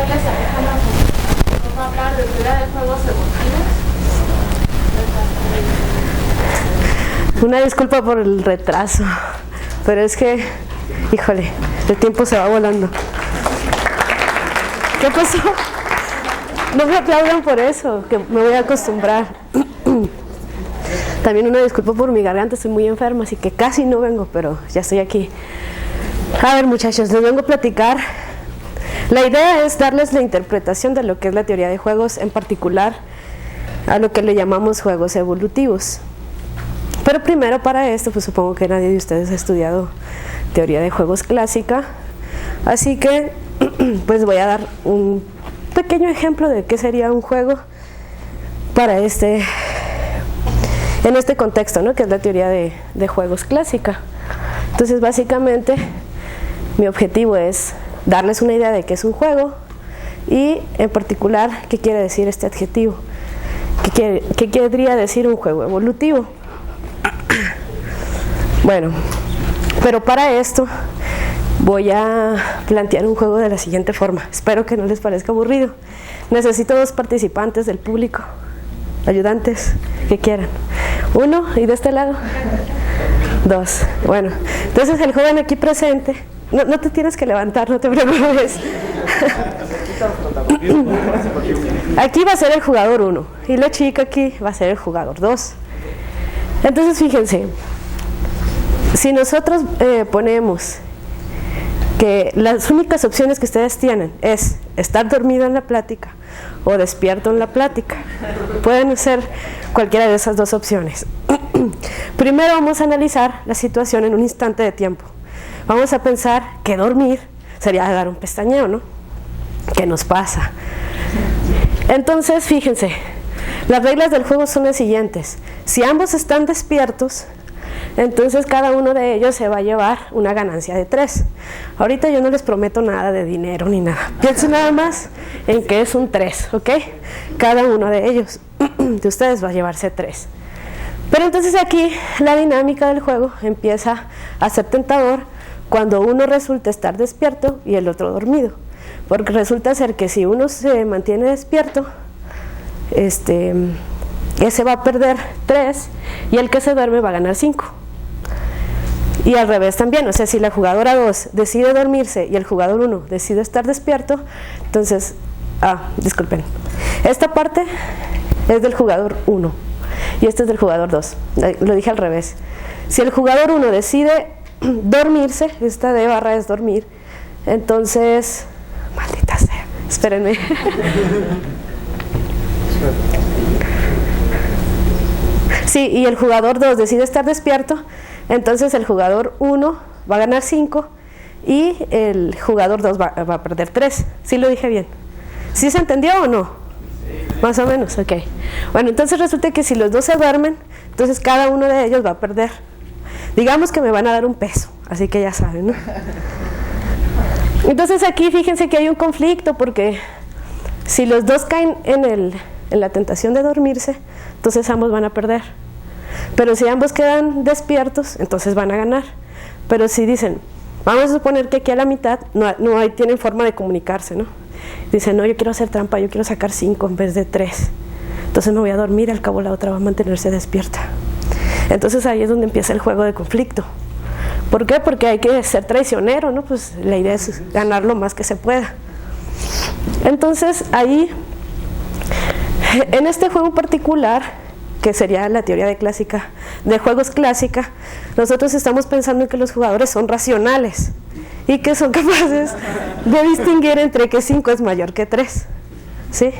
les Alejandra, vamos a hablar de teoría de juegos evolutivos. Una disculpa por el retraso, pero es que, híjole, el tiempo se va volando. ¿Qué pasó? No me aplaudan por eso, que me voy a acostumbrar. También una disculpa por mi garganta, estoy muy enferma, así que casi no vengo, pero ya estoy aquí. A ver, muchachos, les vengo a platicar. La idea es darles la interpretación de lo que es la teoría de juegos, en particular a lo que le llamamos juegos evolutivos. Pero primero, para esto, pues supongo que nadie de ustedes ha estudiado teoría de juegos clásica, así que pues voy a dar un pequeño ejemplo de qué sería un juego para en este contexto, ¿no? Que es la teoría de juegos clásica. Entonces, básicamente, mi objetivo es darles una idea de qué es un juego y, en particular, qué quiere decir este adjetivo. ¿Qué querría decir un juego evolutivo? Bueno, pero para esto voy a plantear un juego de la siguiente forma. Espero que no les parezca aburrido. Necesito 2 participantes del público, ayudantes, que quieran. 1 y de este lado 2. Bueno, entonces el joven aquí presente, no te tienes que levantar, no te preocupes. Aquí va a ser el jugador 1 y la chica aquí va a ser el jugador 2. Entonces fíjense, si nosotros ponemos que las únicas opciones que ustedes tienen es estar dormido en la plática o despierto en la plática, pueden ser cualquiera de esas 2 opciones. Primero vamos a analizar la situación en un instante de tiempo. Vamos a pensar que dormir sería dar un pestañeo, ¿no? ¿Qué nos pasa? Entonces, fíjense, las reglas del juego son las siguientes. Si ambos están despiertos, entonces cada uno de ellos se va a llevar una ganancia de 3. Ahorita yo no les prometo nada de dinero ni nada. Piensen nada más en que es un 3, ¿ok? Cada uno de ellos, de ustedes, va a llevarse 3. Pero entonces aquí la dinámica del juego empieza a ser tentador cuando uno resulta estar despierto y el otro dormido. Porque resulta ser que si uno se mantiene despierto, ese va a perder 3 y el que se duerme va a ganar 5. Y al revés también, o sea, si la jugadora 2 decide dormirse y el jugador 1 decide estar despierto, entonces, disculpen, esta parte es del jugador 1 y esta es del jugador 2, lo dije al revés. Si el jugador 1 decide dormirse, esta D barra es dormir, entonces, maldita sea, espérenme. Sí, y el jugador 2 decide estar despierto, entonces el jugador 1 va a ganar 5 y el jugador 2 va a perder 3. ¿Sí lo dije bien? ¿Sí se entendió o no? Sí. Más o menos, ok. Bueno, entonces resulta que si los 2 se duermen, entonces cada uno de ellos va a perder. Digamos que me van a dar un peso, así que ya saben, ¿no? Entonces aquí fíjense que hay un conflicto porque si los 2 caen en la tentación de dormirse, entonces ambos van a perder. Pero si ambos quedan despiertos, entonces van a ganar. Pero si dicen, vamos a suponer que aquí a la mitad no tienen forma de comunicarse, ¿no? Dicen, no, yo quiero hacer trampa, yo quiero sacar 5 en vez de 3. Entonces me voy a dormir, al cabo la otra va a mantenerse despierta. Entonces ahí es donde empieza el juego de conflicto. ¿Por qué? Porque hay que ser traicionero, ¿no? Pues la idea es ganar lo más que se pueda. Entonces ahí, en este juego en particular, que sería la teoría de juegos clásica, nosotros estamos pensando en que los jugadores son racionales y que son capaces de distinguir entre que 5 es mayor que 3, ¿sí?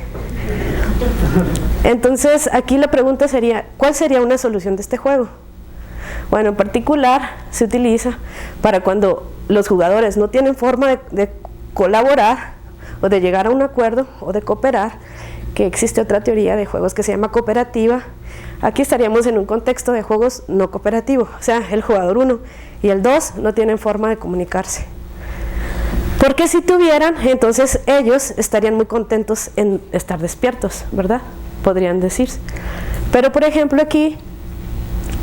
Entonces aquí la pregunta sería, ¿cuál sería una solución de este juego? Bueno, en particular se utiliza para cuando los jugadores no tienen forma de colaborar o de llegar a un acuerdo o de cooperar, que existe otra teoría de juegos que se llama cooperativa. Aquí estaríamos en un contexto de juegos no cooperativo, o sea, el jugador 1 y el 2 no tienen forma de comunicarse. Porque si tuvieran, entonces ellos estarían muy contentos en estar despiertos, ¿verdad? Podrían decirse. Pero por ejemplo aquí,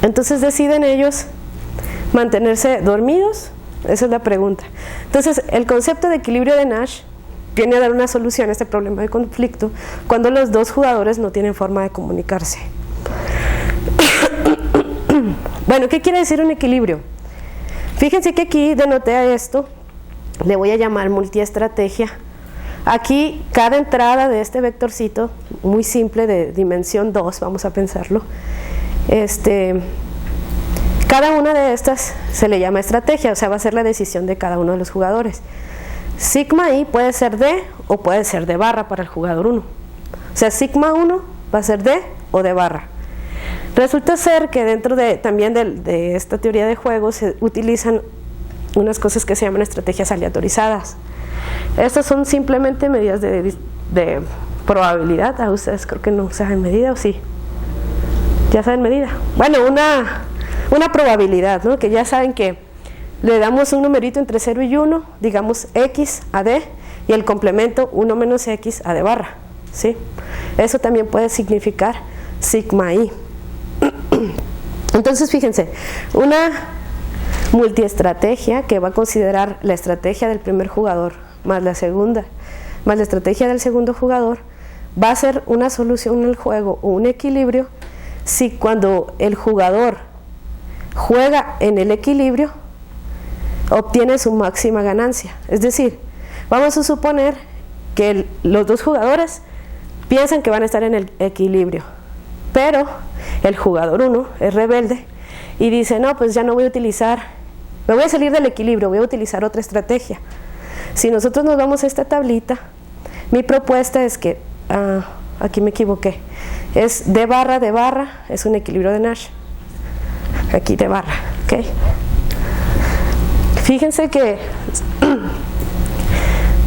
entonces deciden ellos mantenerse dormidos. Esa es la pregunta. Entonces el concepto de equilibrio de Nash viene a dar una solución a este problema de conflicto cuando los dos jugadores no tienen forma de comunicarse. Bueno, ¿qué quiere decir un equilibrio? Fíjense que aquí denoté a esto, le voy a llamar multiestrategia. Aquí cada entrada de este vectorcito, muy simple, de dimensión 2, vamos a pensarlo, cada una de estas se le llama estrategia, o sea, va a ser la decisión de cada uno de los jugadores. Sigma i puede ser de o puede ser de barra para el jugador 1. O sea, sigma 1 va a ser de o de barra. Resulta ser que dentro también de esta teoría de juegos se utilizan unas cosas que se llaman estrategias aleatorizadas. Estas son simplemente medidas de probabilidad. ¿A ustedes creo que no saben medida o sí? ¿Ya saben medida? Bueno, una probabilidad, ¿no? Que ya saben que le damos un numerito entre 0 y 1, digamos x a d, y el complemento 1 menos x a d barra, ¿sí? Eso también puede significar sigma i. Entonces, fíjense, una multiestrategia que va a considerar la estrategia del primer jugador más la segunda, más la estrategia del segundo jugador, va a ser una solución al juego o un equilibrio si cuando el jugador juega en el equilibrio obtiene su máxima ganancia. Es decir, vamos a suponer que los dos jugadores piensan que van a estar en el equilibrio, pero el jugador 1 es rebelde y dice, no, pues ya no voy a utilizar, me voy a salir del equilibrio, voy a utilizar otra estrategia. Si nosotros nos vamos a esta tablita, mi propuesta es que, aquí me equivoqué, es de barra, es un equilibrio de Nash, aquí de barra, ¿ok? Fíjense que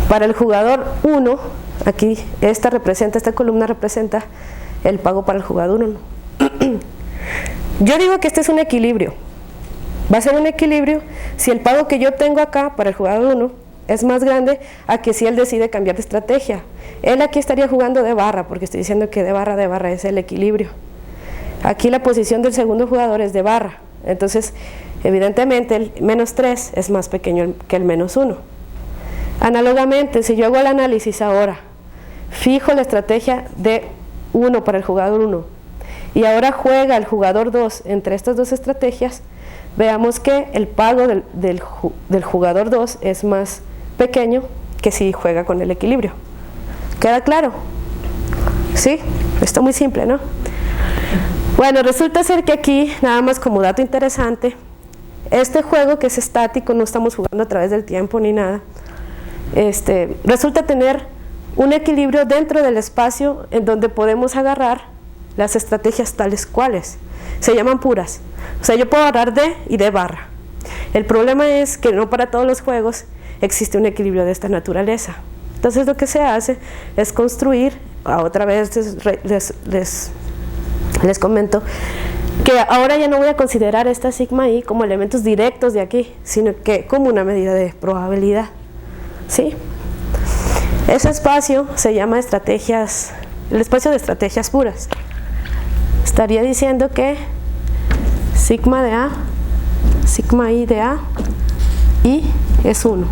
para el jugador 1, aquí esta columna representa el pago para el jugador 1. Yo digo que este es un equilibrio. Va a ser un equilibrio si el pago que yo tengo acá para el jugador 1 es más grande a que si él decide cambiar de estrategia. Él aquí estaría jugando de barra, porque estoy diciendo que de barra es el equilibrio. Aquí la posición del segundo jugador es de barra. Entonces, evidentemente el menos 3 es más pequeño que el menos 1. Análogamente, si yo hago el análisis ahora, fijo la estrategia de 1 para el jugador 1 y ahora juega el jugador 2 entre estas dos estrategias, veamos que el pago del jugador 2 es más pequeño que si juega con el equilibrio. ¿Queda claro? ¿Sí? Está muy simple, ¿no? Bueno, resulta ser que aquí, nada más como dato interesante, este juego que es estático, no estamos jugando a través del tiempo ni nada, resulta tener un equilibrio dentro del espacio en donde podemos agarrar las estrategias tales cuales. Se llaman puras. O sea, yo puedo agarrar de y de barra. El problema es que no para todos los juegos existe un equilibrio de esta naturaleza. Entonces lo que se hace es construir, otra vez les comento, que ahora ya no voy a considerar esta sigma i como elementos directos de aquí, sino que como una medida de probabilidad. ¿Sí? Ese espacio se llama el espacio de estrategias puras. Estaría diciendo que sigma de A, sigma i de A, y es 1.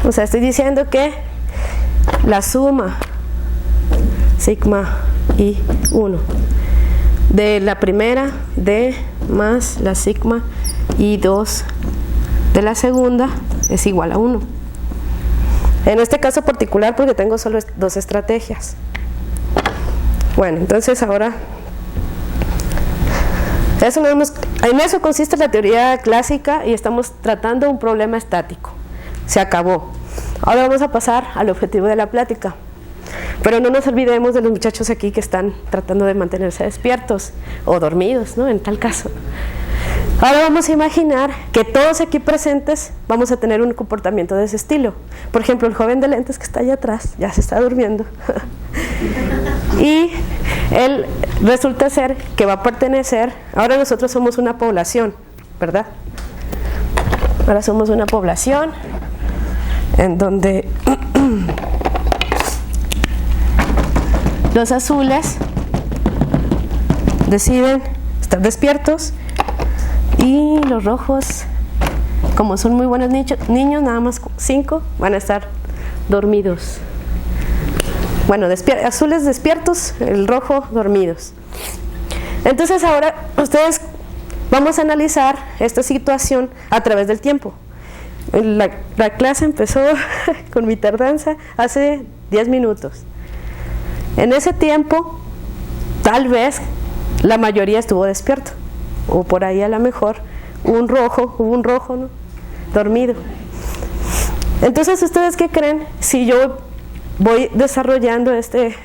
O sea, estoy diciendo que la suma sigma i 1 de la primera D más la sigma i 2 de la segunda es igual a 1. En este caso particular porque tengo solo dos estrategias. Bueno, entonces ahora en eso consiste la teoría clásica y estamos tratando un problema estático. Se acabó. Ahora vamos a pasar al objetivo de la plática. Pero no nos olvidemos de los muchachos aquí que están tratando de mantenerse despiertos o dormidos, ¿no? En tal caso. Ahora vamos a imaginar que todos aquí presentes vamos a tener un comportamiento de ese estilo. Por ejemplo, el joven de lentes que está allá atrás ya se está durmiendo. Y él resulta ser que va a pertenecer, ahora nosotros somos una población, ¿verdad? Ahora somos una población en donde los azules deciden estar despiertos y los rojos como son muy buenos niños, nada más 5 van a estar dormidos. Bueno, azules despiertos, el rojo dormidos. Entonces ahora ustedes vamos a analizar esta situación a través del tiempo. La clase empezó con mi tardanza hace 10 minutos. En ese tiempo, tal vez la mayoría estuvo despierto, o por ahí a lo mejor hubo un rojo, ¿no?, dormido. Entonces, ¿ustedes qué creen? Si yo voy desarrollando este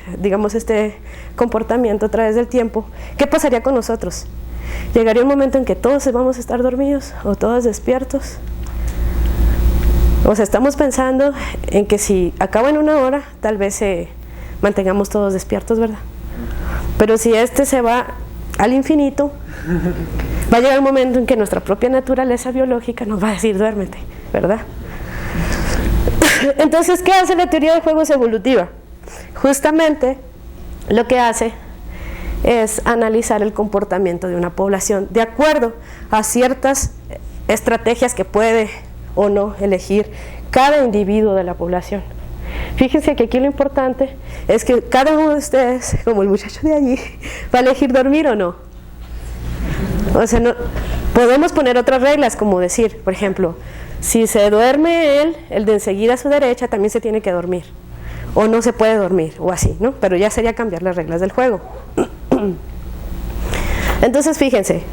comportamiento a través del tiempo, ¿qué pasaría con nosotros? ¿Llegaría un momento en que todos vamos a estar dormidos o todos despiertos? O sea, estamos pensando en que si acaba en 1 hora, tal vez mantengamos todos despiertos, ¿verdad? Pero si se va al infinito, va a llegar un momento en que nuestra propia naturaleza biológica nos va a decir, duérmete, ¿verdad? Entonces, ¿qué hace la teoría de juegos evolutiva? Justamente lo que hace es analizar el comportamiento de una población de acuerdo a ciertas estrategias que puede o no elegir cada individuo de la población. Fíjense que aquí lo importante es que cada uno de ustedes, como el muchacho de allí, va a elegir dormir o no. O sea, no, podemos poner otras reglas, como decir, por ejemplo, si se duerme el de enseguida a su derecha, también se tiene que dormir. O no se puede dormir, o así, ¿no? Pero ya sería cambiar las reglas del juego. Entonces, fíjense,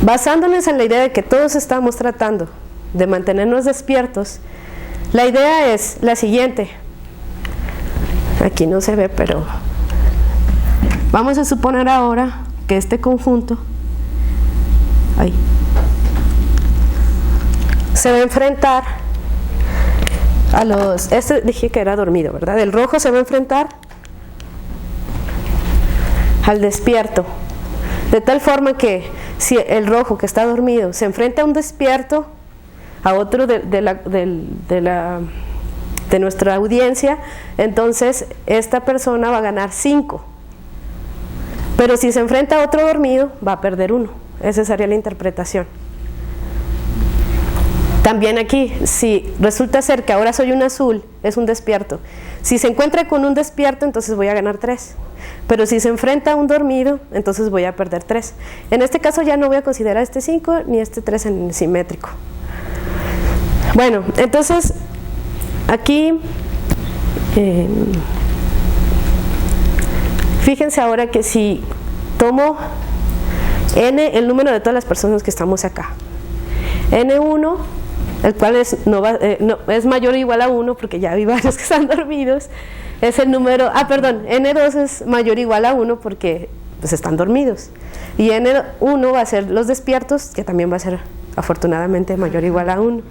basándonos en la idea de que todos estamos tratando de mantenernos despiertos, la idea es la siguiente. Aquí no se ve, pero vamos a suponer ahora que este conjunto se va a enfrentar a los... dije que era dormido, ¿verdad? El rojo se va a enfrentar al despierto, de tal forma que si el rojo que está dormido se enfrenta a un despierto, a otro de nuestra audiencia, entonces esta persona va a ganar 5. Pero si se enfrenta a otro dormido, va a perder 1. Esa sería la interpretación. También aquí, si resulta ser que ahora soy un azul, es un despierto. Si se encuentra con un despierto, entonces voy a ganar 3. Pero si se enfrenta a un dormido, entonces voy a perder 3. En este caso ya no voy a considerar este 5 ni este 3 en simétrico. Bueno, entonces aquí fíjense ahora que si tomo n, el número de todas las personas que estamos acá, n1, el cual es mayor o igual a 1, porque ya vi varios que están dormidos, es el número, n2 es mayor o igual a 1 porque pues están dormidos, y n1 va a ser los despiertos, que también va a ser afortunadamente mayor o igual a 1.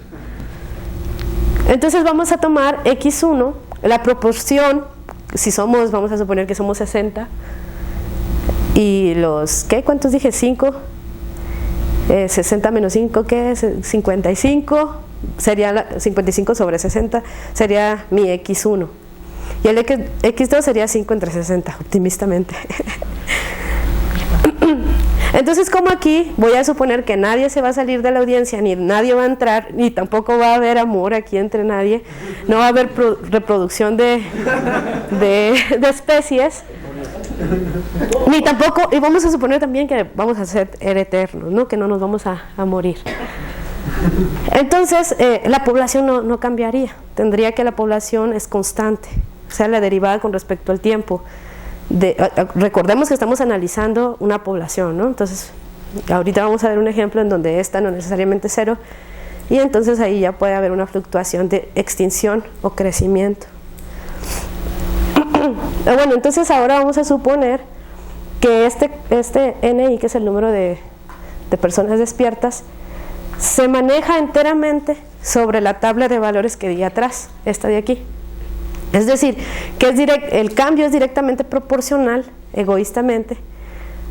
Entonces vamos a tomar x1, la proporción, vamos a suponer que somos 60, y los, ¿cuántos dije? 5, 60 menos 5, ¿qué es? 55, sería 55 sobre 60, sería mi x1, y el x2 sería 5 entre 60, optimistamente. Entonces, como aquí voy a suponer que nadie se va a salir de la audiencia, ni nadie va a entrar, ni tampoco va a haber amor aquí entre nadie, no va a haber reproducción de especies, ni tampoco, y vamos a suponer también que vamos a ser eternos, ¿no? Que no nos vamos a morir. Entonces, la población no cambiaría, tendría que la población es constante, o sea, la derivada con respecto al tiempo. Recordemos que estamos analizando una población, ¿no? Entonces, ahorita vamos a ver un ejemplo en donde esta no es necesariamente 0, y entonces ahí ya puede haber una fluctuación de extinción o crecimiento. Bueno, entonces ahora vamos a suponer que este NI, que es el número de personas despiertas, se maneja enteramente sobre la tabla de valores que di atrás, esta de aquí. Es decir, que el cambio es directamente proporcional, egoístamente,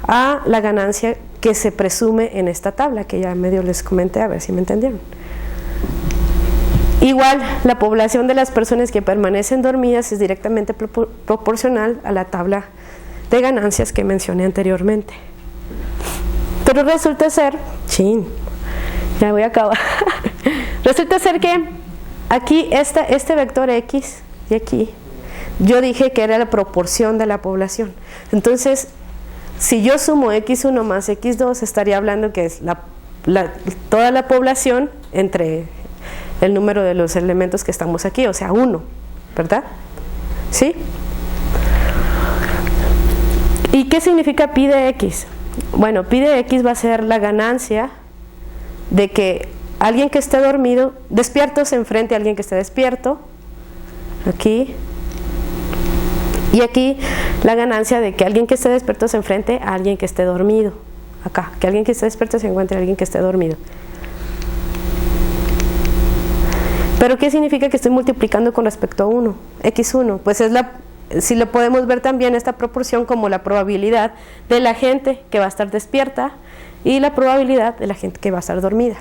a la ganancia que se presume en esta tabla, que ya medio les comenté, a ver si me entendieron. Igual, la población de las personas que permanecen dormidas es directamente proporcional a la tabla de ganancias que mencioné anteriormente. Pero resulta ser, ya voy a acabar. Resulta ser que aquí este vector X y aquí, yo dije que era la proporción de la población. Entonces, si yo sumo X1 más X2, estaría hablando que es toda la población entre el número de los elementos que estamos aquí, o sea, 1, ¿verdad? ¿Sí? ¿Y qué significa pi de X? Bueno, pi de X va a ser la ganancia de que alguien que esté dormido, despierto se enfrente a alguien que esté despierto, aquí, y aquí la ganancia de que alguien que esté despierto se enfrente a alguien que esté dormido, acá, que alguien que esté despierto se encuentre a alguien que esté dormido. ¿Pero qué significa que estoy multiplicando con respecto a 1? X1, pues es si lo podemos ver también esta proporción como la probabilidad de la gente que va a estar despierta y la probabilidad de la gente que va a estar dormida.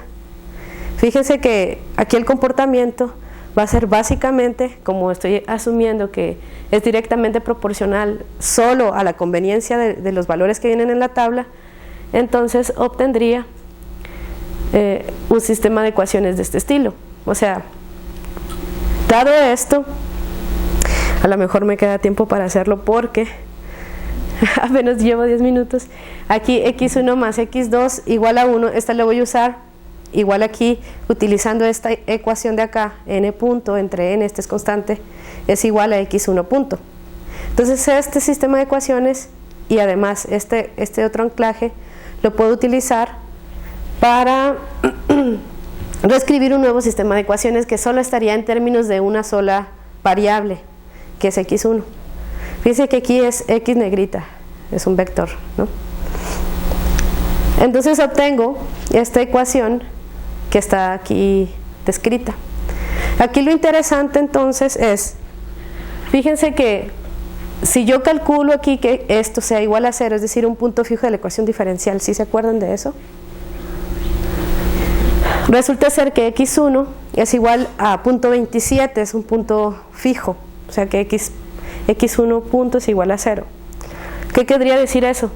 Fíjense que aquí el comportamiento va a ser básicamente, como estoy asumiendo que es directamente proporcional solo a la conveniencia de los valores que vienen en la tabla, entonces obtendría un sistema de ecuaciones de este estilo. O sea, dado esto, a lo mejor me queda tiempo para hacerlo porque apenas llevo 10 minutos. Aquí X1 más X2 igual a 1, esta la voy a usar igual aquí, utilizando esta ecuación de acá, n punto entre n, este es constante, es igual a X1 punto. Entonces este sistema de ecuaciones y además este otro anclaje lo puedo utilizar para reescribir un nuevo sistema de ecuaciones que solo estaría en términos de una sola variable, que es X1. Fíjense que aquí es X negrita, es un vector, ¿no? Entonces obtengo esta ecuación que está aquí descrita. Aquí lo interesante entonces es, fíjense que si yo calculo aquí que esto sea igual a 0, es decir, un punto fijo de la ecuación diferencial, ¿sí se acuerdan de eso? Resulta ser que X1 es igual a punto 27, es un punto fijo, o sea que X1 punto es igual a 0. ¿Qué querría decir eso?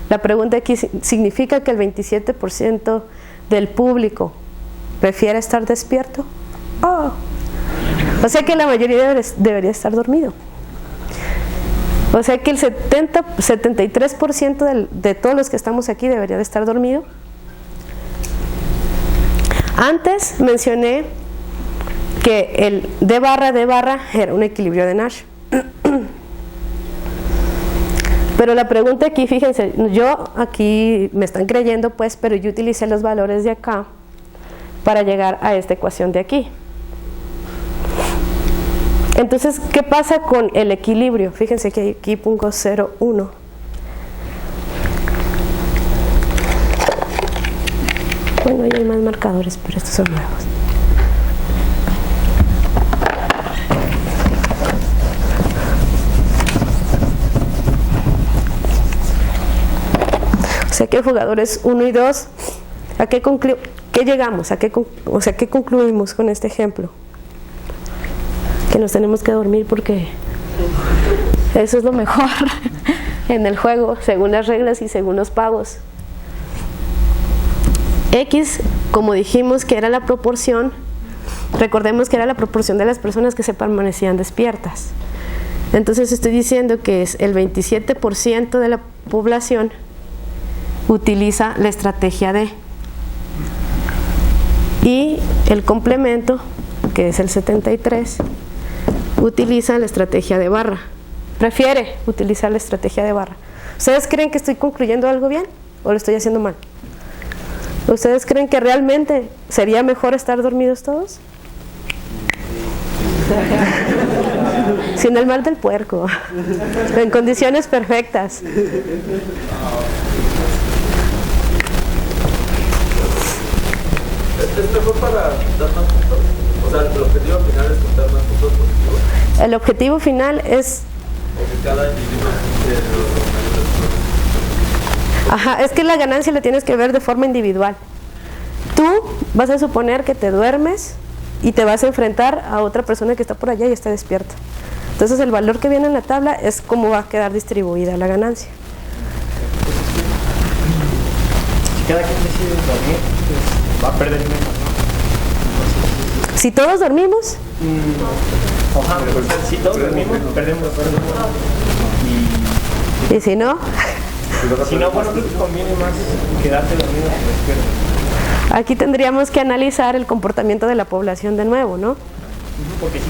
La pregunta aquí significa que el 27% del público prefiere estar despierto. Oh. O sea que la mayoría debería estar dormido. O sea que el 73% de todos los que estamos aquí debería de estar dormido. Antes mencioné que el D barra era un equilibrio de Nash. Pero la pregunta aquí, fíjense, yo aquí me están creyendo pues, pero yo utilicé los valores de acá para llegar a esta ecuación de aquí. Entonces, ¿qué pasa con el equilibrio? Fíjense que aquí pongo 0, 1. Bueno, ahí hay más marcadores, pero estos son nuevos. O sea que jugadores 1 y 2, ¿a qué llegamos? ¿qué concluimos con este ejemplo? Que nos tenemos que dormir porque eso es lo mejor en el juego, según las reglas y según los pagos. X, como dijimos que era la proporción, recordemos que era la proporción de las personas que se permanecían despiertas. Entonces estoy diciendo que es el 27% de la población utiliza la estrategia D. Y el complemento, que es el 73, utiliza la estrategia de barra. Prefiere utilizar la estrategia de barra. ¿Ustedes creen que estoy concluyendo algo bien o lo estoy haciendo mal? ¿Ustedes creen que realmente sería mejor estar dormidos todos? Sin el mal del puerco, en condiciones perfectas. ¿Es mejor para quitar más puntos? O sea, el objetivo final es quitar más puntos positivos. El objetivo final es... O que cada individuo Ajá, es que la ganancia la tienes que ver de forma individual. Tú vas a suponer que te duermes y te vas a enfrentar a otra persona que está por allá y está despierta. Entonces el valor que viene en la tabla es cómo va a quedar distribuida la ganancia. Si cada quien decide dormir, pues va a perder menos, ¿no? Entonces, Si todos dormimos, Ajá, si todos dormimos, perdemos. y si no, Si no, bueno, creo que conviene más quedarte dormido que despierto. aquí tendríamos que analizar el comportamiento de la población de nuevo, ¿no? Porque si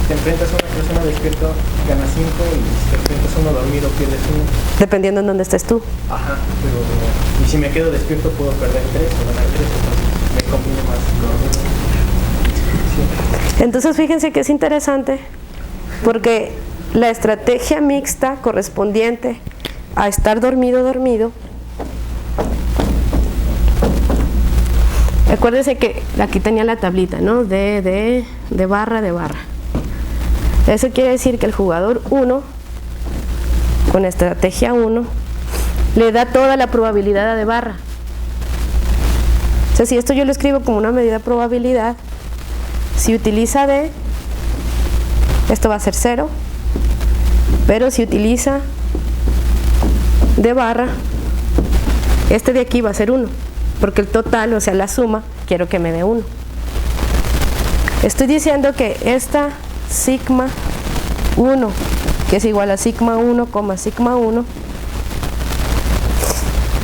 te enfrentas a una persona despierta, ganas 5, y si te enfrentas a uno dormido, pierdes 1. Dependiendo en dónde estés tú. Ajá, pero y si me quedo despierto puedo perder 3 o ganar 3, entonces me conviene más dormir. Sí. Entonces fíjense que es interesante porque la estrategia mixta correspondiente a estar dormido, acuérdense que aquí tenía la tablita, ¿no? De barra. Eso quiere decir que el jugador 1, con estrategia 1, le da toda la probabilidad a de barra. O sea, si esto yo lo escribo como una medida de probabilidad, si utiliza D, esto va a ser 0, pero si utiliza de barra, este de aquí va a ser 1, porque el total, o sea, la suma, quiero que me dé 1. Estoy diciendo que esta sigma 1, que es igual a sigma 1, sigma 1,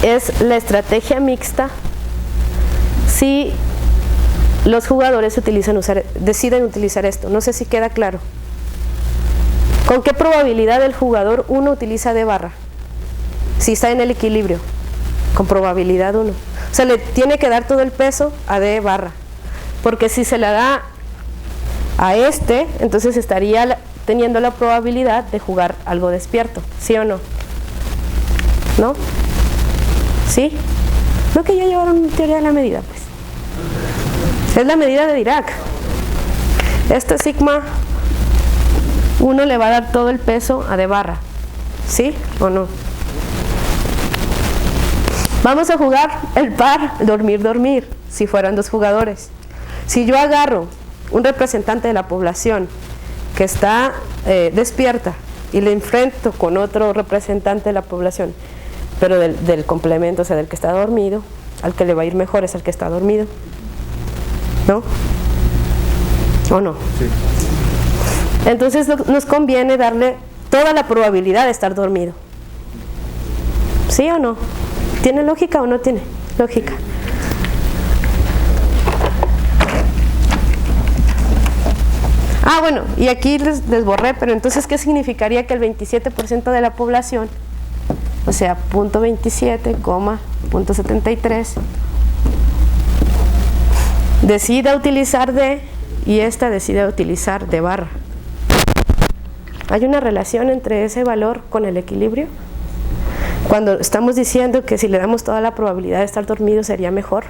es la estrategia mixta si los jugadores deciden utilizar esto. No sé si queda claro. ¿Con qué probabilidad el jugador 1 utiliza de barra? Si está en el equilibrio, con probabilidad 1. O sea, le tiene que dar todo el peso a de barra, porque si se la da a este, entonces estaría teniendo la probabilidad de jugar algo despierto, ¿sí o no? ¿No? ¿Sí? No, que ya llevaron teoría de la medida, pues. Es la medida de Dirac. Este sigma 1 le va a dar todo el peso a de barra, ¿sí o no? Vamos a jugar el par dormir, si fueran 2 jugadores. Si yo agarro un representante de la población que está despierta y le enfrento con otro representante de la población, pero del complemento, o sea, del que está dormido, al que le va a ir mejor es al que está dormido, ¿no? ¿O no? Sí. Entonces nos conviene darle toda la probabilidad de estar dormido, ¿sí o no? ¿Tiene lógica o no tiene lógica? Ah, bueno, y aquí les borré, pero entonces, ¿qué significaría que el 27% de la población, o sea, 0.27, 0.73, decida utilizar D y esta decida utilizar de barra? ¿Hay una relación entre ese valor con el equilibrio? Cuando estamos diciendo que si le damos toda la probabilidad de estar dormido sería mejor.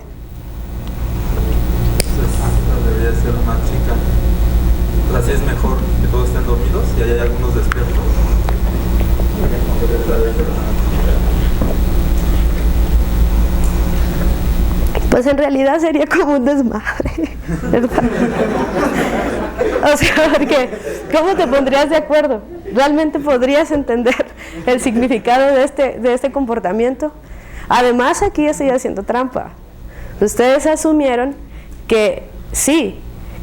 Entonces, debería ser más chica. O sea, sí es mejor que todos estén dormidos y hay algunos despiertos. Pues en realidad sería como un desmadre, ¿verdad? O sea, porque ¿cómo te pondrías de acuerdo? ¿Realmente podrías entender el significado de este comportamiento? Además, aquí estoy haciendo trampa. Ustedes asumieron que sí,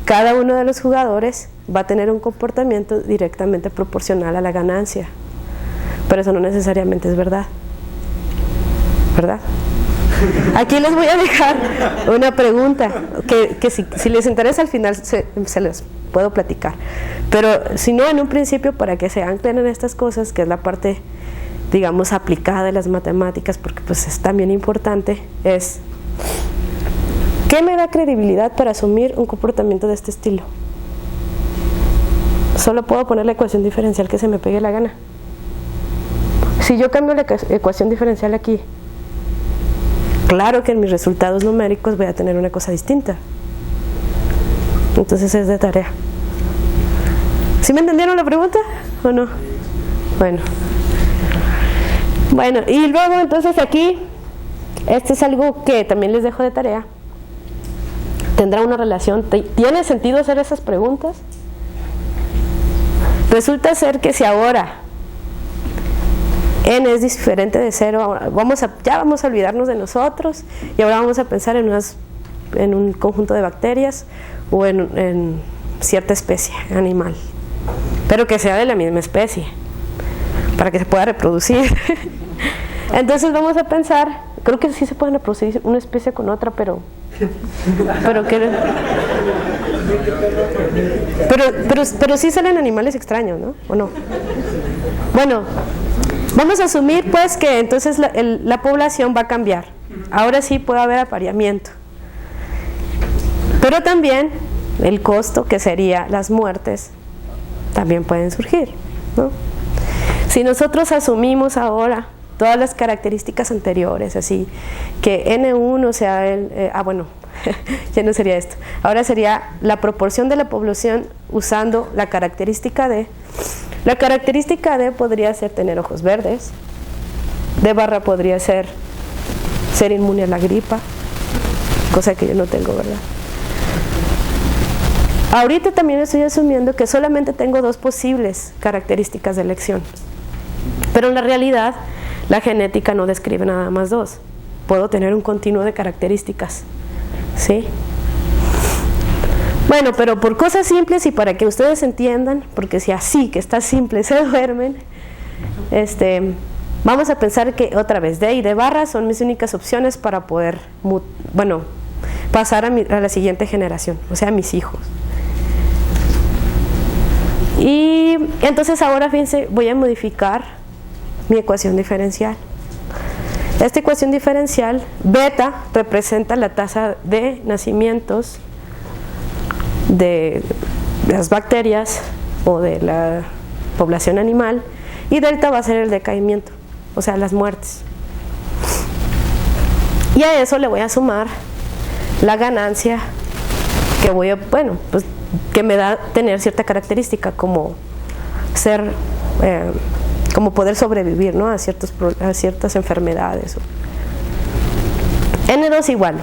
cada uno de los jugadores va a tener un comportamiento directamente proporcional a la ganancia, pero eso no necesariamente es verdad, ¿verdad? Aquí les voy a dejar una pregunta que si les interesa al final se les puedo platicar, pero si no, en un principio, para que se anclen en estas cosas, que es la parte, digamos, aplicada de las matemáticas, porque pues es también importante, es ¿qué me da credibilidad para asumir un comportamiento de este estilo? Solo puedo poner la ecuación diferencial que se me pegue la gana. Si yo cambio la ecuación diferencial aquí, claro que en mis resultados numéricos voy a tener una cosa distinta. Entonces es de tarea. ¿Sí me entendieron la pregunta o no? Bueno, y luego entonces aquí, este es algo que también les dejo de tarea. ¿Tendrá una relación? ¿Tiene sentido hacer esas preguntas? Resulta ser que si ahora n es diferente de 0, ya vamos a olvidarnos de nosotros y ahora vamos a pensar en unas en un conjunto de bacterias o en cierta especie animal, pero que sea de la misma especie para que se pueda reproducir. Entonces vamos a pensar, creo que sí se pueden reproducir una especie con otra, pero sí salen animales extraños, ¿no? ¿O no? Bueno, vamos a asumir pues que entonces la población va a cambiar. Ahora sí puede haber apareamiento. Pero también el costo, que sería las muertes, también pueden surgir, ¿no? Si nosotros asumimos ahora todas las características anteriores, así que N1 sea ya no sería esto. Ahora sería la proporción de la población usando la característica D. La característica D podría ser tener ojos verdes. D barra podría ser inmune a la gripa, cosa que yo no tengo, ¿verdad? Ahorita también estoy asumiendo que solamente tengo dos posibles características de elección, pero en la realidad la genética no describe nada más dos. Puedo tener un continuo de características, ¿sí? Bueno, pero por cosas simples y para que ustedes entiendan, porque si así que está simple se duermen, vamos a pensar que otra vez D y D barra son mis únicas opciones para poder, pasar a la siguiente generación, o sea, a mis hijos. Y entonces ahora, fíjense, voy a modificar mi ecuación diferencial. Esta ecuación diferencial, beta, representa la tasa de nacimientos de las bacterias o de la población animal, y delta va a ser el decaimiento, o sea, las muertes. Y a eso le voy a sumar la ganancia que me da tener cierta característica, como ser, como poder sobrevivir, ¿no? a ciertas enfermedades. N2 igual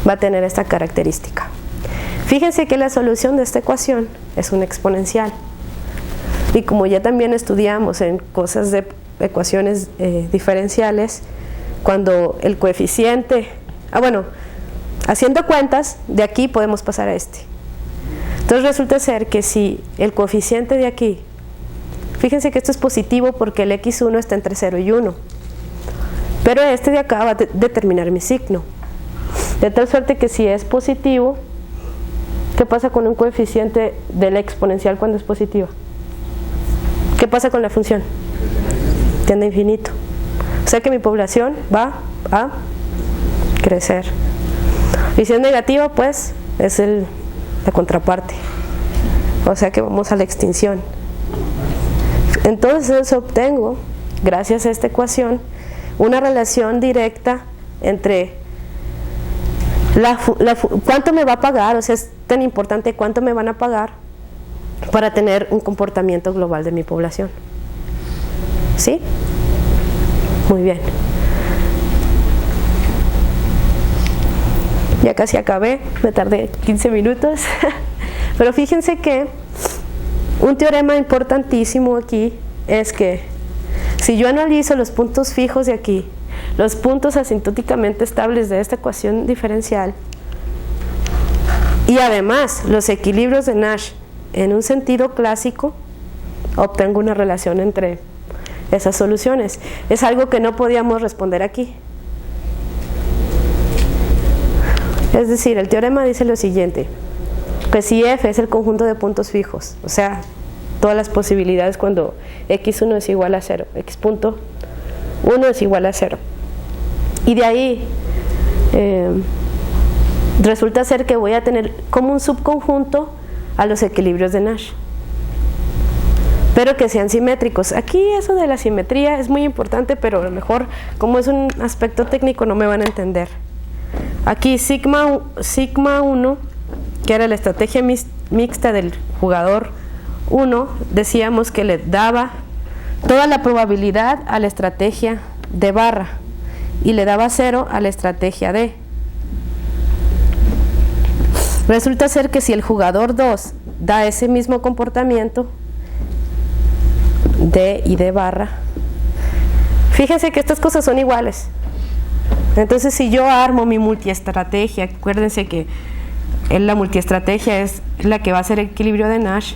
va a tener esta característica. Fíjense que la solución de esta ecuación es una exponencial. Y como ya también estudiamos en cosas de ecuaciones diferenciales, cuando el coeficiente, haciendo cuentas, de aquí podemos pasar a este. Entonces resulta ser que si el coeficiente de aquí, fíjense que esto es positivo porque el x1 está entre 0 y 1, pero este de acá va a determinar mi signo, de tal suerte que si es positivo, ¿qué pasa con un coeficiente de la exponencial cuando es positiva? ¿Qué pasa con la función? Tiende a infinito. O sea que mi población va a crecer. Y si es negativa, pues es la contraparte. O sea que vamos a la extinción. Entonces obtengo, gracias a esta ecuación, una relación directa entre cuánto me va a pagar, o sea, es tan importante cuánto me van a pagar para tener un comportamiento global de mi población. ¿Sí? Muy bien. Ya casi acabé, me tardé 15 minutos. Pero fíjense que un teorema importantísimo aquí es que si yo analizo los puntos fijos de aquí, los puntos asintóticamente estables de esta ecuación diferencial, y además los equilibrios de Nash en un sentido clásico, obtengo una relación entre esas soluciones. Es algo que no podíamos responder aquí. Es decir, el teorema dice lo siguiente, que si F es el conjunto de puntos fijos, o sea, todas las posibilidades cuando x1 es igual a 0, x.1 es igual a 0, y de ahí resulta ser que voy a tener como un subconjunto a los equilibrios de Nash, pero que sean simétricos. Aquí eso de la simetría es muy importante, pero a lo mejor como es un aspecto técnico no me van a entender. Aquí sigma 1, que era la estrategia mixta del jugador 1, decíamos que le daba toda la probabilidad a la estrategia de barra y le daba 0 a la estrategia D. Resulta ser que si el jugador 2 da ese mismo comportamiento, D y D barra, fíjense que estas cosas son iguales. Entonces, si yo armo mi multiestrategia, acuérdense que la multiestrategia es la que va a ser el equilibrio de Nash,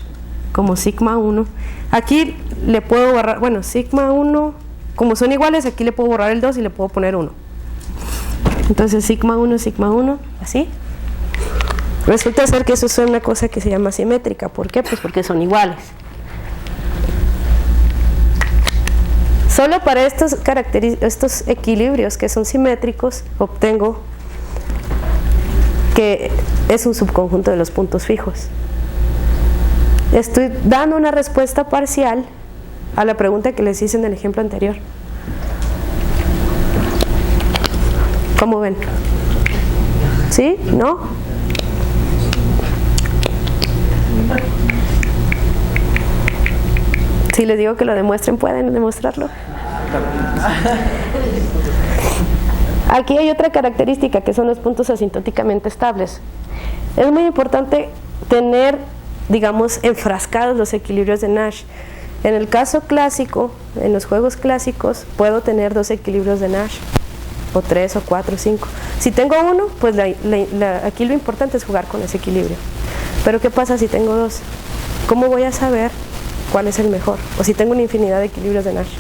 como sigma 1. Aquí le puedo borrar, bueno, sigma 1, como son iguales, aquí le puedo borrar el 2 y le puedo poner 1. Entonces, sigma 1, así. Resulta ser que eso es una cosa que se llama simétrica. ¿Por qué? Pues porque son iguales. Solo para estos equilibrios que son simétricos, obtengo que es un subconjunto de los puntos fijos. Estoy dando una respuesta parcial a la pregunta que les hice en el ejemplo anterior. ¿Cómo ven? ¿Sí? ¿No? Si les digo que lo demuestren, ¿pueden demostrarlo? Aquí hay otra característica que son los puntos asintóticamente estables. Es muy importante tener, digamos, enfrascados los equilibrios de Nash. En el caso clásico, en los juegos clásicos, puedo tener 2 equilibrios de Nash, o 3, o 4, o 5. Si tengo uno, pues aquí lo importante es jugar con ese equilibrio. Pero ¿qué pasa si tengo 2? ¿Cómo voy a saber cuál es el mejor? O si tengo una infinidad de equilibrios de Nash,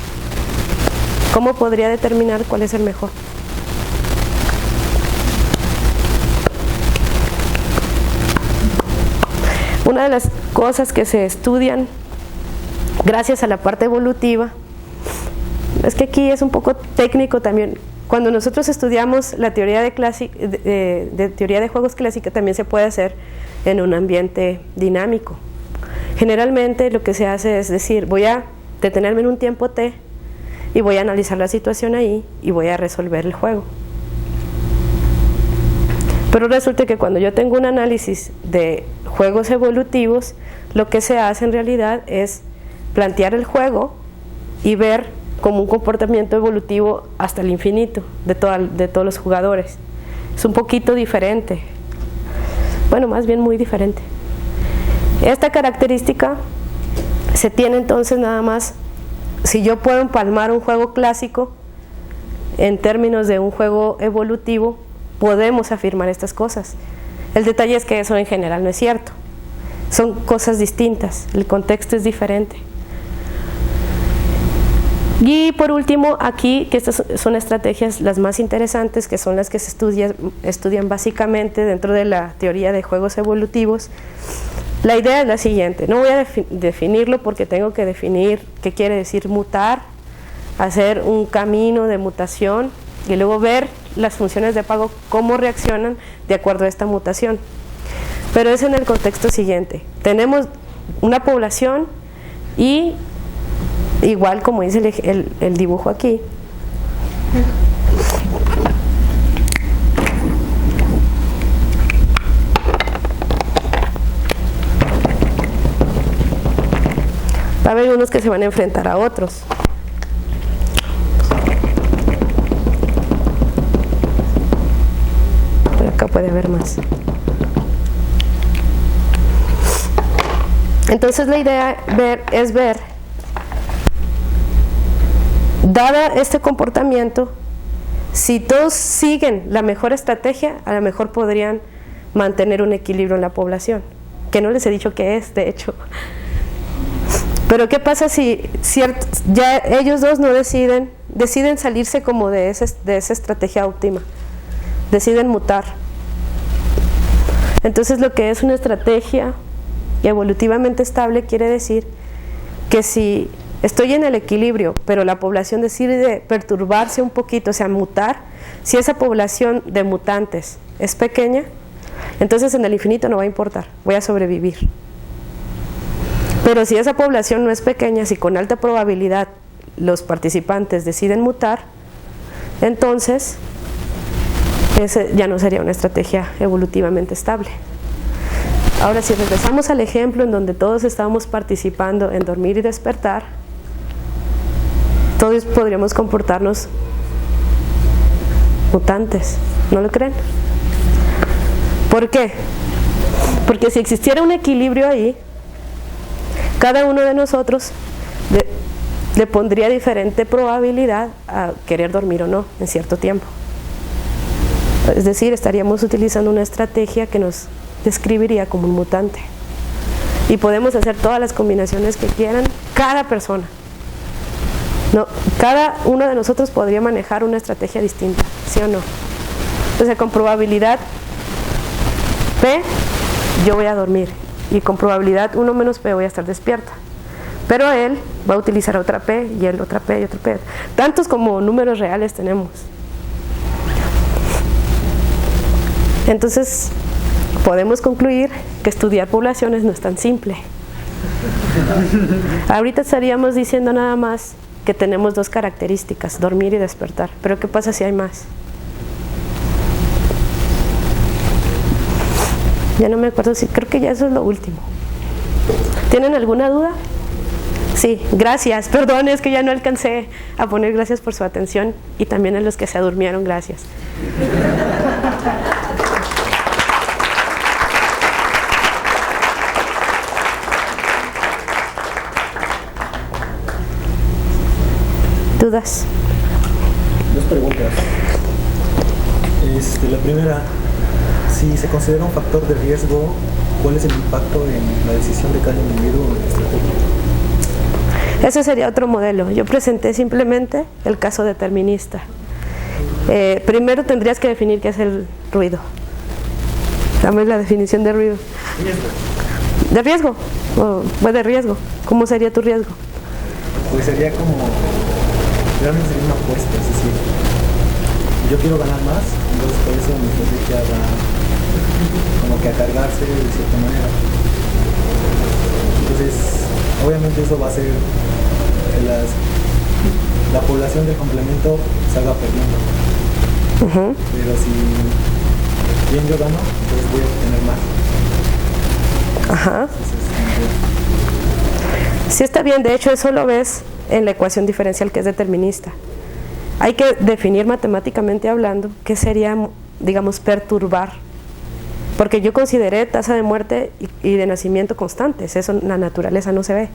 ¿cómo podría determinar cuál es el mejor? Una de las cosas que se estudian gracias a la parte evolutiva, es que aquí es un poco técnico también. Cuando nosotros estudiamos la teoría de teoría de juegos clásica, también se puede hacer en un ambiente dinámico. Generalmente lo que se hace es decir, voy a detenerme en un tiempo t y voy a analizar la situación ahí y voy a resolver el juego. Pero resulta que cuando yo tengo un análisis de juegos evolutivos, lo que se hace en realidad es plantear el juego y ver como un comportamiento evolutivo hasta el infinito de todos los jugadores. Es un poquito diferente. Bueno, más bien muy diferente. Esta característica se tiene entonces nada más si yo puedo empalmar un juego clásico en términos de un juego evolutivo, podemos afirmar estas cosas. El detalle es que eso en general no es cierto. Son cosas distintas, el contexto es diferente. Y por último, aquí, que estas son estrategias las más interesantes, que son las que se estudian básicamente dentro de la teoría de juegos evolutivos. La idea es la siguiente, no voy a definirlo porque tengo que definir qué quiere decir mutar, hacer un camino de mutación y luego ver las funciones de pago, cómo reaccionan de acuerdo a esta mutación. Pero es en el contexto siguiente, tenemos una población y igual como dice el dibujo aquí, va a haber unos que se van a enfrentar a otros. Por acá puede haber más. Entonces la idea es ver, dada este comportamiento, si todos siguen la mejor estrategia, a lo mejor podrían mantener un equilibrio en la población, que no les he dicho qué es, de hecho. Pero ¿qué pasa si ya ellos dos no deciden salirse como de esa estrategia óptima? Deciden mutar. Entonces lo que es una estrategia evolutivamente estable quiere decir que si estoy en el equilibrio, pero la población decide perturbarse un poquito, o sea, mutar, si esa población de mutantes es pequeña, entonces en el infinito no va a importar, voy a sobrevivir. Pero si esa población no es pequeña, si con alta probabilidad los participantes deciden mutar, entonces ese ya no sería una estrategia evolutivamente estable. Ahora, si regresamos al ejemplo en donde todos estábamos participando en dormir y despertar, todos podríamos comportarnos mutantes, ¿no lo creen? ¿Por qué? Porque si existiera un equilibrio ahí, cada uno de nosotros le pondría diferente probabilidad a querer dormir o no en cierto tiempo. Es decir, estaríamos utilizando una estrategia que nos describiría como un mutante. Y podemos hacer todas las combinaciones que quieran, cada persona. No, cada uno de nosotros podría manejar una estrategia distinta, ¿sí o no? Entonces, con probabilidad P, yo voy a dormir. Y con probabilidad 1 menos P voy a estar despierta. Pero él va a utilizar otra P, y él otra P, y otra P. Tantos como números reales tenemos. Entonces, podemos concluir que estudiar poblaciones no es tan simple. Ahorita estaríamos diciendo nada más que tenemos dos características, dormir y despertar. Pero ¿qué pasa si hay más? Ya no me acuerdo, si creo que ya eso es lo último. ¿Tienen alguna duda? Sí, gracias. Perdón, es que ya no alcancé a poner gracias por su atención, y también a los que se durmieron, gracias. ¿Dudas? Dos preguntas. La primera, si se considera un factor de riesgo, ¿cuál es el impacto en la decisión de cada individuo en la estrategia? Ese sería otro modelo. Yo presenté simplemente el caso determinista. Primero tendrías que definir qué es el ruido. Dame la definición de ruido. Riesgo. ¿De riesgo? ¿O de riesgo? ¿Cómo sería tu riesgo? Pues sería como, realmente sería una apuesta, es decir, yo quiero ganar más, entonces por eso mi estrategia va como que a cargarse de cierta manera. Entonces, obviamente eso va a hacer que la población del complemento salga perdiendo. Pero si bien yo gano, entonces voy a obtener más. Entonces, sí, está bien. De hecho, eso lo ves en la ecuación diferencial, que es determinista. Hay que definir matemáticamente hablando qué sería, digamos, perturbar. Porque yo consideré tasa de muerte y de nacimiento constantes. Eso en la naturaleza no se ve.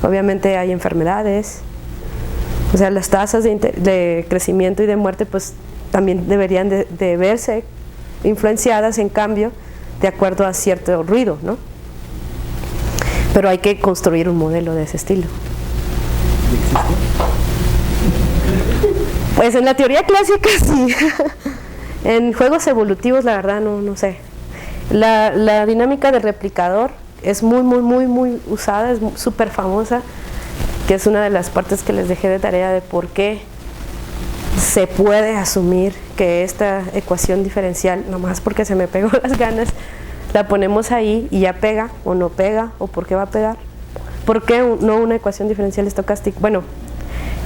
Obviamente hay enfermedades. O sea, las tasas de crecimiento y de muerte pues también deberían de verse influenciadas, en cambio, de acuerdo a cierto ruido, ¿no? Pero hay que construir un modelo de ese estilo. Pues en la teoría clásica sí. En juegos evolutivos la verdad no sé. La dinámica del replicador es muy usada, es súper famosa, que es una de las partes que les dejé de tarea de por qué se puede asumir que esta ecuación diferencial, nomás porque se me pegó las ganas, la ponemos ahí y ya pega o no pega, o por qué va a pegar. ¿Por qué no una ecuación diferencial estocástica? Bueno,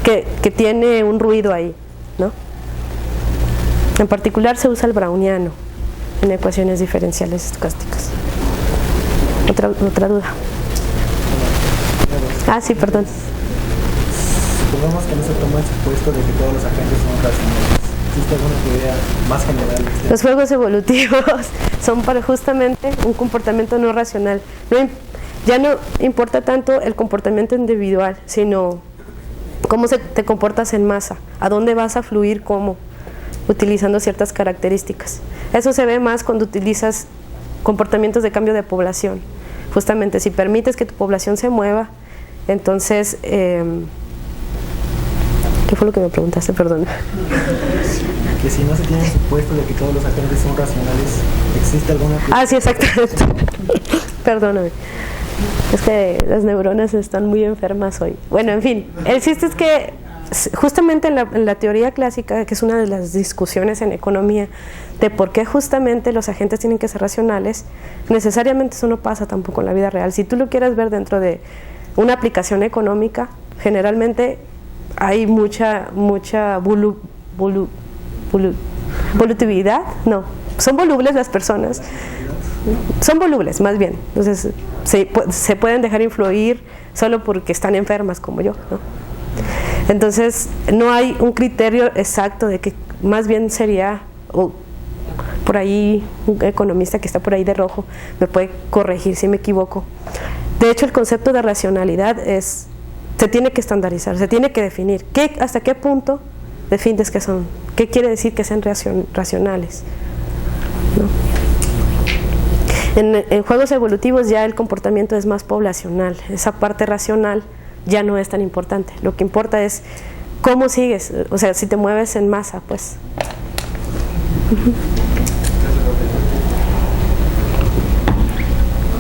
que tiene un ruido ahí, ¿no? En particular se usa el browniano en ecuaciones diferenciales estocásticas. ¿Otra duda? Ah, sí, perdón. Supongamos que no se toma el supuesto de que todos los agentes son racionales. ¿Existe alguna teoría más general? Los juegos evolutivos son para justamente un comportamiento no racional. Ya no importa tanto el comportamiento individual, sino cómo te comportas en masa, a dónde vas a fluir, cómo, utilizando ciertas características. Eso se ve más cuando utilizas comportamientos de cambio de población. Justamente, si permites que tu población se mueva, entonces, ¿qué fue lo que me preguntaste? Perdón. Que si no se tiene el supuesto de que todos los agentes son racionales, ¿existe alguna? Ah, sí, exactamente. Perdóname. Es que las neuronas están muy enfermas hoy. Bueno, en fin, el chiste es que justamente en la teoría clásica, que es una de las discusiones en economía, de por qué justamente los agentes tienen que ser racionales, necesariamente eso no pasa tampoco en la vida real. Si tú lo quieres ver dentro de una aplicación económica, generalmente hay mucha volutividad, no, son volubles las personas, son volubles más bien, entonces se pueden dejar influir solo porque están enfermas como yo, ¿no? Entonces no hay un criterio exacto de que más bien sería, por ahí un economista que está por ahí de rojo me puede corregir si me equivoco. De hecho, el concepto de racionalidad se tiene que estandarizar, se tiene que definir hasta qué punto defines que ¿Qué quiere decir que sean racionales? ¿No? En juegos evolutivos ya el comportamiento es más poblacional. Esa parte racional ya no es tan importante. Lo que importa es cómo sigues, o sea, si te mueves en masa, pues.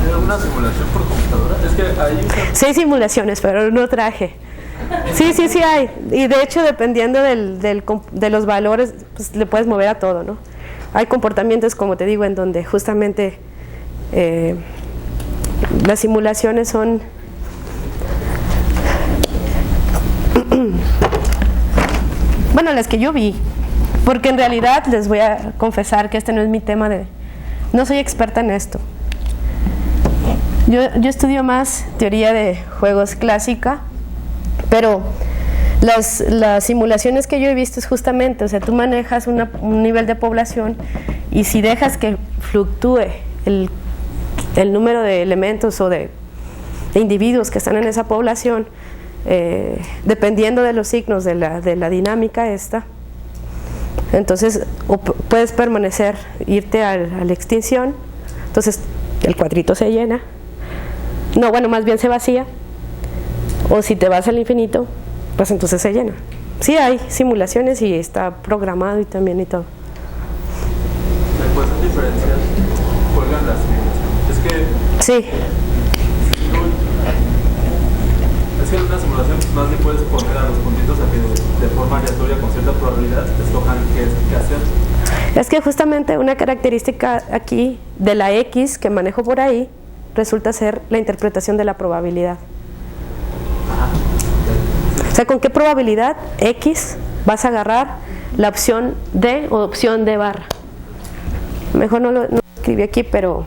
¿Hay alguna simulación por computadora? Es que hay... Sí hay simulaciones, pero no traje. Sí hay. Y de hecho, dependiendo de los valores, pues le puedes mover a todo, ¿no? Hay comportamientos, como te digo, en donde justamente las simulaciones son... Bueno, las que yo vi, porque en realidad les voy a confesar que este no es mi tema de... No soy experta en esto. Yo estudio más teoría de juegos clásica, pero las simulaciones que yo he visto es justamente, o sea, tú manejas un nivel de población y si dejas que fluctúe el número de elementos o de individuos que están en esa población, dependiendo de los signos de la dinámica esta, entonces puedes permanecer, irte a la extinción, entonces el cuadrito se llena, no, bueno, más bien se vacía, o si te vas al infinito, pues entonces se llena. Sí hay simulaciones y está programado y también y todo. ¿Me puedes diferenciar? ¿Cuelgan las simulaciones? Es que... Sí. Es que en una simulación más le puedes poner a los puntitos a que de forma aleatoria con cierta probabilidad te escojan qué hacer. Es que justamente una característica aquí de la X que manejo por ahí resulta ser la interpretación de la probabilidad. O sea, ¿con qué probabilidad X vas a agarrar la opción D o opción D barra? Mejor no lo escribí aquí, pero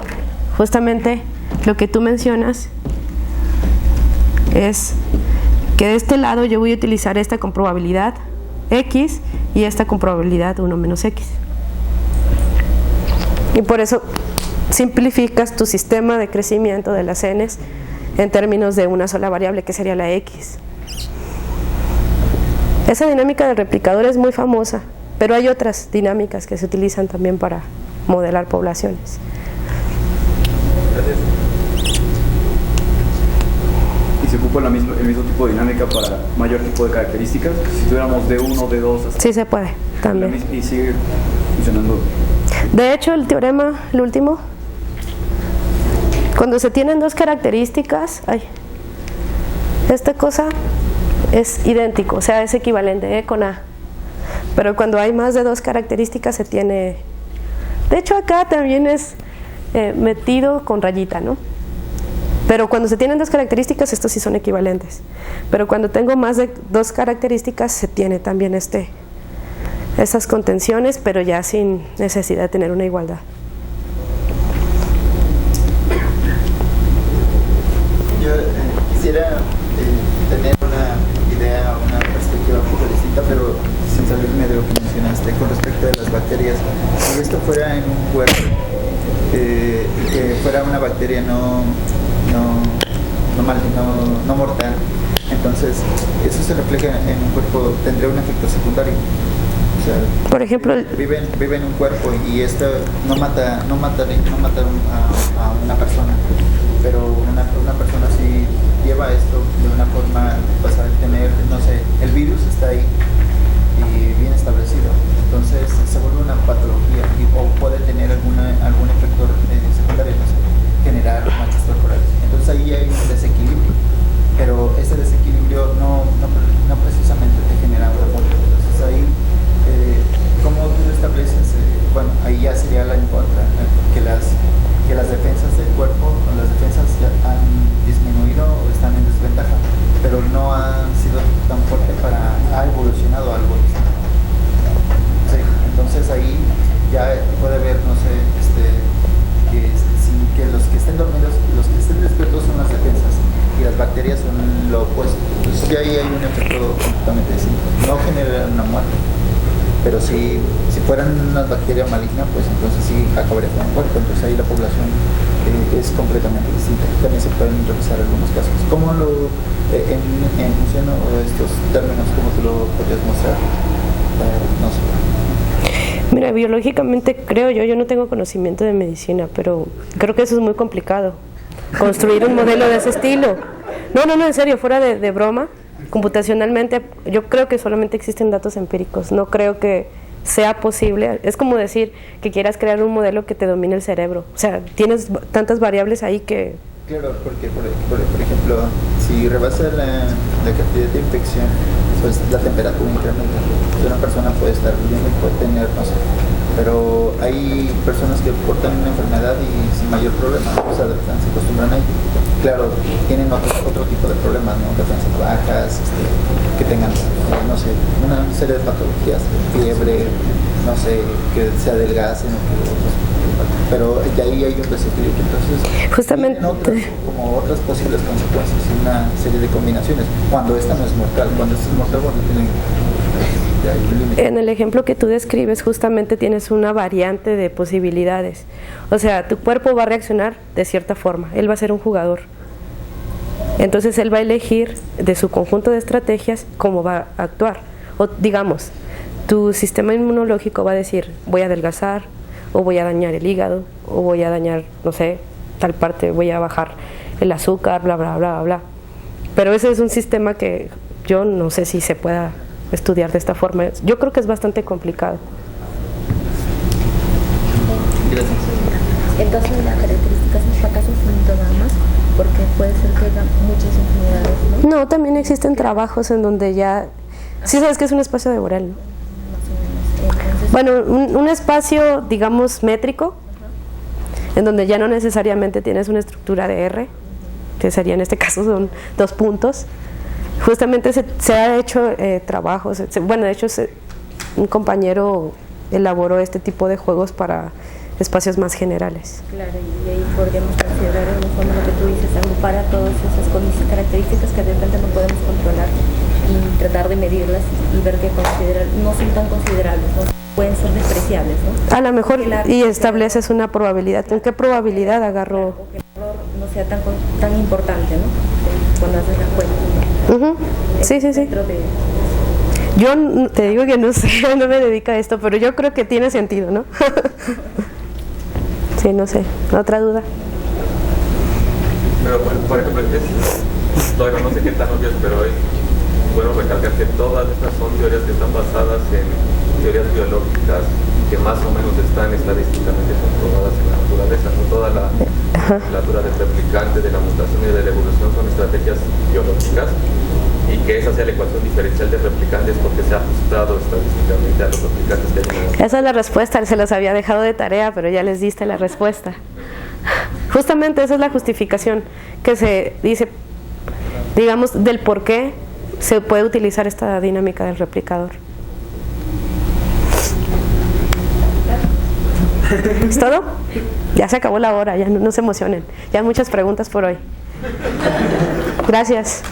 justamente lo que tú mencionas es que de este lado yo voy a utilizar esta con probabilidad X y esta con probabilidad 1 menos X. Y por eso simplificas tu sistema de crecimiento de las n's en términos de una sola variable que sería la X. Esa dinámica del replicador es muy famosa, pero hay otras dinámicas que se utilizan también para modelar poblaciones. ¿Y se ocupa el mismo tipo de dinámica para mayor tipo de características? Si tuviéramos D1, D2 hasta... Sí se puede, también. Y sigue funcionando. De hecho, el teorema, el último, cuando se tienen dos características, esta cosa es idéntico, o sea, es equivalente con A. Pero cuando hay más de dos características se tiene... De hecho, acá también es metido con rayita, ¿no? Pero cuando se tienen dos características, estos sí son equivalentes. Pero cuando tengo más de dos características, se tiene también esas contenciones, pero ya sin necesidad de tener una igualdad. Yo quisiera tener una idea, una perspectiva un poco distinta, pero sin salirme de lo que mencionaste con respecto de las bacterias. Si esto fuera en un cuerpo, que fuera una bacteria no mortal, entonces eso se refleja en un cuerpo, tendría un efecto secundario. O sea, por ejemplo, vive en un cuerpo y esto no mata a una persona, pero una persona si lleva esto de una forma, vas a tener, no sé, el virus está ahí y bien establecido, entonces se vuelve una patología o puede tener algún efecto secundario, no sé, generar manchas corporales. Entonces ahí hay un desequilibrio, pero ese desequilibrio no precisamente te genera una muerte. Entonces ahí, ¿cómo tú lo estableces? Bueno, ahí ya sería la en contra, que las defensas del cuerpo, las defensas ya han disminuido o están en desventaja, pero no han sido tan fuerte ha evolucionado algo. Sí, entonces ahí ya puede haber, no sé, que los que estén dormidos, los que estén despiertos son las defensas y las bacterias son lo opuesto. Entonces ya ahí hay un efecto completamente distinto. No genera una muerte, pero si fueran una bacteria maligna, pues entonces sí acabaría con el cuerpo. Entonces ahí la población es completamente distinta. También se pueden revisar algunos casos. ¿Cómo en función de estos términos, cómo tú lo podrías mostrar? no sé. Mira, biológicamente creo yo no tengo conocimiento de medicina, pero creo que eso es muy complicado. Construir un modelo de ese estilo. No, en serio, fuera de broma, computacionalmente yo creo que solamente existen datos empíricos. No creo que sea posible. Es como decir que quieras crear un modelo que te domine el cerebro. O sea, tienes tantas variables ahí que... Claro, porque por ejemplo, si rebasa la cantidad de infección, pues la temperatura incrementa. Entonces una persona puede estar viviendo y puede tener, no sé, pero hay personas que portan una enfermedad y sin mayor problema, ¿no? Se adaptan, se acostumbran a ello. Claro, tienen otro tipo de problemas, ¿no? Defensas bajas, que tengan, no sé, una serie de patologías, fiebre, no sé, que se adelgacen o que pero ya ahí hay un desequilibrio, entonces justamente como otras posibles consecuencias y una serie de combinaciones. Cuando esta no es mortal, cuando esta es mortal, cuando tienen ya hay un límite. en el ejemplo que tú describes justamente tienes una variante de posibilidades. O sea, tu cuerpo va a reaccionar de cierta forma, él va a ser un jugador. Entonces él va a elegir de su conjunto de estrategias cómo va a actuar. O digamos, tu sistema inmunológico va a decir, voy a adelgazar, o voy a dañar el hígado, o voy a dañar, no sé, tal parte, voy a bajar el azúcar, bla, bla, bla, bla. Pero ese es un sistema que yo no sé si se pueda estudiar de esta forma. Yo creo que es bastante complicado. Gracias. El caso de las características no es acaso finito nada más, porque puede ser que haya muchas enfermedades, ¿no? No, también existen trabajos en donde ya... Sí sabes que es un espacio de Borel, ¿no? Entonces, Bueno, un espacio, digamos, métrico, en donde ya no necesariamente tienes una estructura de R, que sería en este caso son 2 puntos. Justamente se ha hecho trabajos, de hecho un compañero elaboró este tipo de juegos para espacios más generales. claro, y ahí podríamos considerar en una forma lo que tú dices, agrupar a todas esas características que de repente no podemos controlar y tratar de medirlas y ver que no son tan considerables, ¿no? Pueden ser despreciables, ¿no? A lo mejor, y estableces una probabilidad. ¿Con qué probabilidad agarro? O que el error no sea tan importante, ¿no? Cuando haces la cuenta, ¿no? Sí. Dentro de... Yo te digo que no sé, no me dedico a esto, pero yo creo que tiene sentido, ¿no? Sí, no sé. ¿Otra duda? Pero, por ejemplo, todavía no sé qué tan obvio es, pero es bueno recalcar que todas estas son teorías que están basadas en teorías biológicas que más o menos están estadísticamente comprobadas en la naturaleza. No toda la nomenclatura del replicante, de la mutación y de la evolución son estrategias biológicas, y que esa sea la ecuación diferencial de replicantes porque se ha ajustado estadísticamente a los replicantes que hay. Esa es la respuesta, se los había dejado de tarea, pero ya les diste la respuesta. Justamente esa es la justificación que se dice, digamos, del por qué se puede utilizar esta dinámica del replicador. ¿Es todo? Ya se acabó la hora, ya no se emocionen. Ya muchas preguntas por hoy. Gracias.